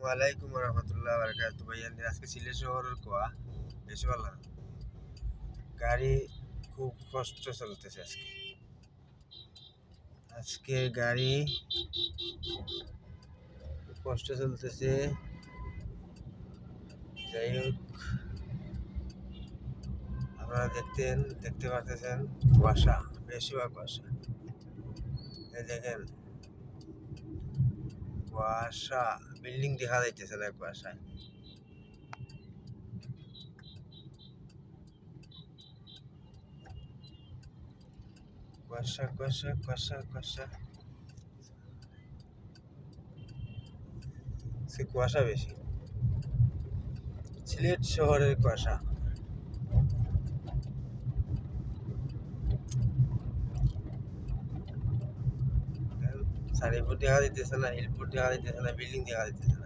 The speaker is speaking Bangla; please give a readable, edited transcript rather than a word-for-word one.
ওয়ালাইকুম রহমতুল্লাহ বারাকাতু ভাইয়া। আজকে সিলেট শহরের কোয়া বেশি ভালো না। গাড়ি খুব কষ্ট চলতেছে আজকে। আজকে গাড়ি খুব কষ্ট চলতেছে। যাই হোক, আপনারা দেখতে পারতেছেন কুয়াশা, বেশিরভাগ কুয়াশা। এই দেখেন কুয়াশা, বিল্ডিং দেখা যাইতেছে না কুয়াশায়। কুয়াশা কুয়াশা কুয়াশা কুয়াশা, সে কুয়াশা বেশি। সিলেট শহরের কুয়াশা। সারিপুর দেখা দিতেছে না, হিলপুর দেখা দিতেছে না, বিল্ডিং দেখা দিতেছে না।